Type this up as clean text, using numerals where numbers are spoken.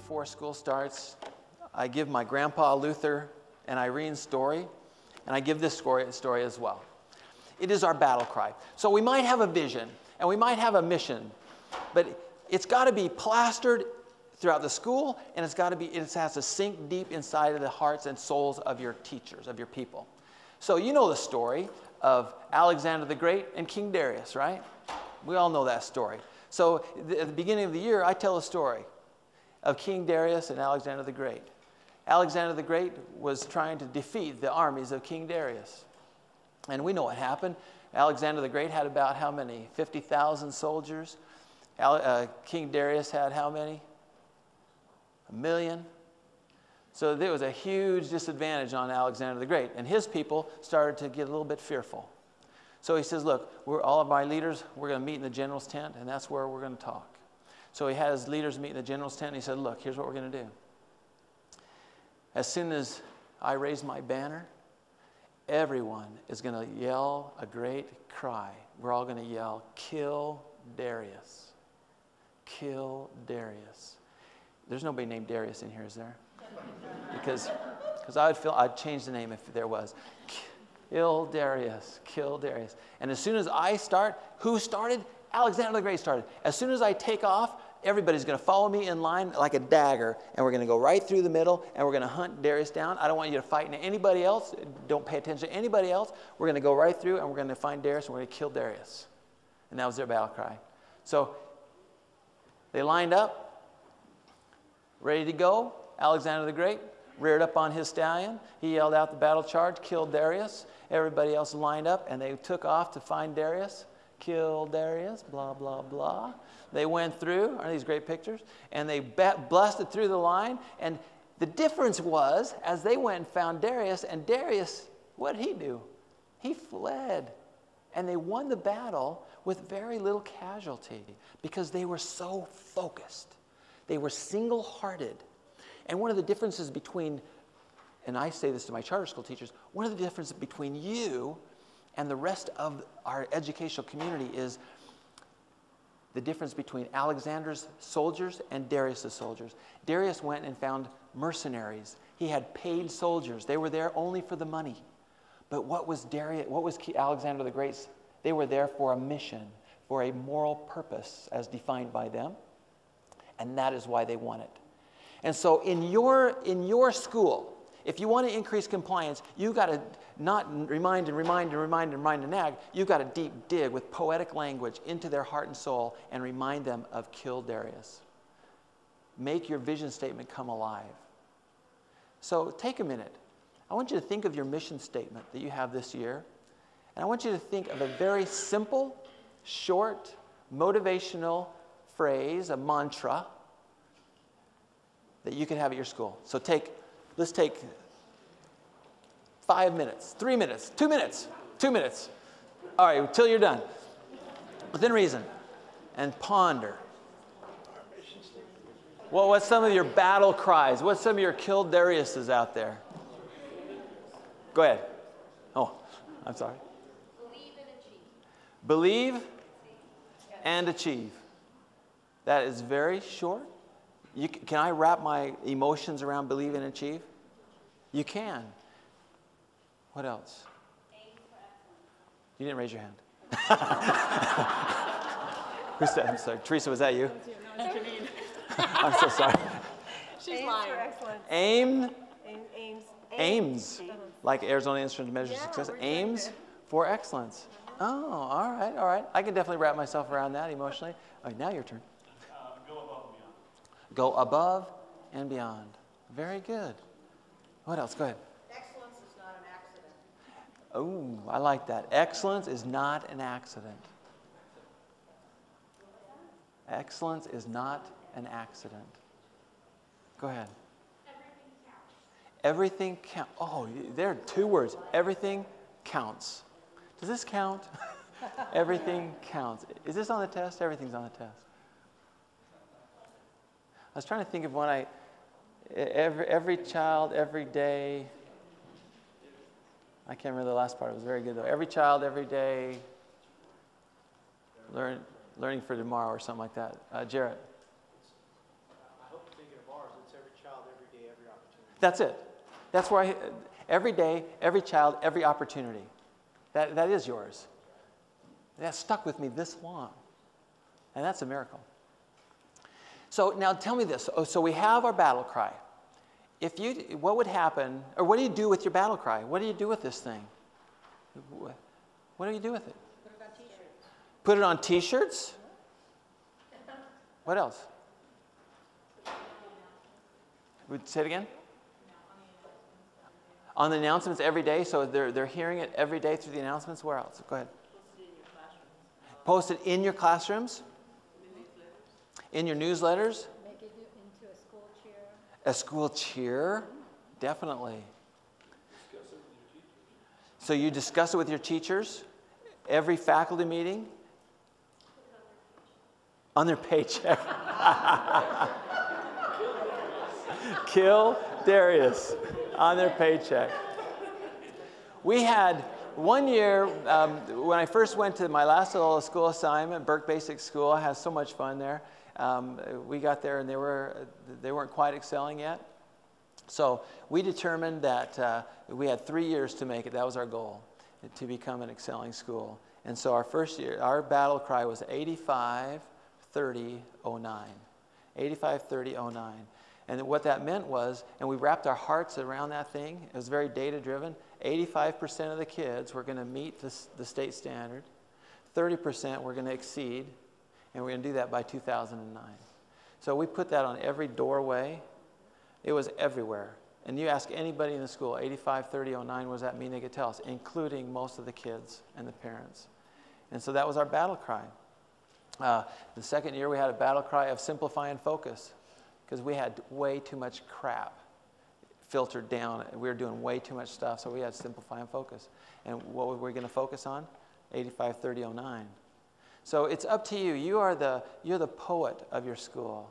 before school starts, I give my grandpa Luther and Irene's story, and I give this story as well. It is our battle cry. So we might have a vision, and we might have a mission, but it's got to be plastered throughout the school, and it has to sink deep inside of the hearts and souls of your teachers, of your people. So you know the story of Alexander the Great and King Darius, right? We all know that story. So at the beginning of the year, I tell a story of King Darius and Alexander the Great. Alexander the Great was trying to defeat the armies of King Darius. And we know what happened. Alexander the Great had about how many? 50,000 soldiers. King Darius had how many? 1 million. So there was a huge disadvantage on Alexander the Great. And his people started to get a little bit fearful. So he says, look, all of my leaders, we're going to meet in the general's tent, and that's where we're going to talk. So he had his leaders meet in the general's tent, and he said, look, here's what we're going to do. As soon as I raise my banner, everyone is going to yell a great cry. We're all going to yell, kill Darius. Kill Darius. There's nobody named Darius in here, is there? Because I'd change the name if there was. Kill Darius. Kill Darius. And as soon as I start, who started? Alexander the Great started. As soon as I take off, everybody's going to follow me in line like a dagger, and we're going to go right through the middle, and we're going to hunt Darius down. I don't want you to fight anybody else. Don't pay attention to anybody else. We're going to go right through, and we're going to find Darius, and we're going to kill Darius. And that was their battle cry. So they lined up, ready to go. Alexander the Great reared up on his stallion. He yelled out the battle charge, killed Darius. Everybody else lined up, and they took off to find Darius. Kill Darius, blah, blah, blah. They went through, aren't these great pictures? And they blasted through the line. And the difference was, as they went and found Darius, and Darius, what did he do? He fled. And they won the battle with very little casualty because they were so focused. They were single-hearted. And one of the differences between, and I say this to my charter school teachers, one of the differences between you and the rest of our educational community is the difference between Alexander's soldiers and Darius's soldiers. Darius went and found mercenaries. He had paid soldiers. They were there only for the money. But what was Alexander the Great's? They were there for a mission, for a moral purpose as defined by them. And that is why they won it. And so in your school, if you want to increase compliance, you've got to not remind and nag. You've got to deep dig with poetic language into their heart and soul and remind them of kill Darius. Make your vision statement come alive. So take a minute. I want you to think of your mission statement that you have this year. And I want you to think of a very simple, short, motivational phrase, a mantra that you can have at your school. So let's take 5 minutes, 3 minutes, 2 minutes, 2 minutes. All right, until you're done. Within reason. And ponder. Well, what's some of your battle cries? What's some of your kill Dariuses out there? Go ahead. Oh, I'm sorry. Believe and achieve. Believe and achieve. That is very short. Can I wrap my emotions around believe and achieve? You can. What else? Aim for excellence. You didn't raise your hand. Who said? I'm sorry. Teresa, was that you? No, it's Janine. I'm so sorry. She's lying. For excellence. Aims. Like Arizona Instrument Measure Success. Aims for excellence. Oh, all right. I can definitely wrap myself around that emotionally. All right, now your turn. Go above and beyond. Very good. What else? Go ahead. Excellence is not an accident. Oh, I like that. Excellence is not an accident. Excellence is not an accident. Go ahead. Everything counts. Oh, there are 2 words. Everything counts. Does this count? Everything counts. Is this on the test? Everything's on the test. I was trying to think of when every child, every day. I can't remember the last part. It was very good, though. Every child, every day. Learning for tomorrow or something like that. Jarrett. I hope you're thinking of ours. That's it. That's where every day, every child, every opportunity. That is yours. That stuck with me this long. And that's a miracle. So now tell me this. So we have our battle cry. What would happen, or what do you do with your battle cry? What do you do with this thing? What do you do with it? Put it on T-shirts. Put it on T-shirts? What else? Say it again? On the announcements every day, so they're hearing it every day through the announcements. Where else? Go ahead. Post it in your classrooms? In your newsletters? Make it into a school cheer. A school cheer? Definitely. So you discuss it with your teachers? Every faculty meeting? On their paycheck. Kill Darius on their paycheck. We had one year, when I first went to my last little school assignment, Burke Basic School, I had so much fun there. We got there and they weren't quite excelling yet. So we determined that we had 3 years to make it. That was our goal, to become an excelling school. And so our first year, our battle cry was 85-30-09. 85-30-09. And what that meant was, and we wrapped our hearts around that thing, it was very data-driven, 85% of the kids were going to meet the state standard, 30% were going to exceed, and we're going to do that by 2009. So we put that on every doorway. It was everywhere. And you ask anybody in the school, 85-30-09, what does that mean? They could tell us, including most of the kids and the parents. And so that was our battle cry. The second year, we had a battle cry of simplify and focus, because we had way too much crap filtered down. We were doing way too much stuff, so we had to simplify and focus. And what were we going to focus on? 85-30-09. So it's up to you. You're the poet of your school.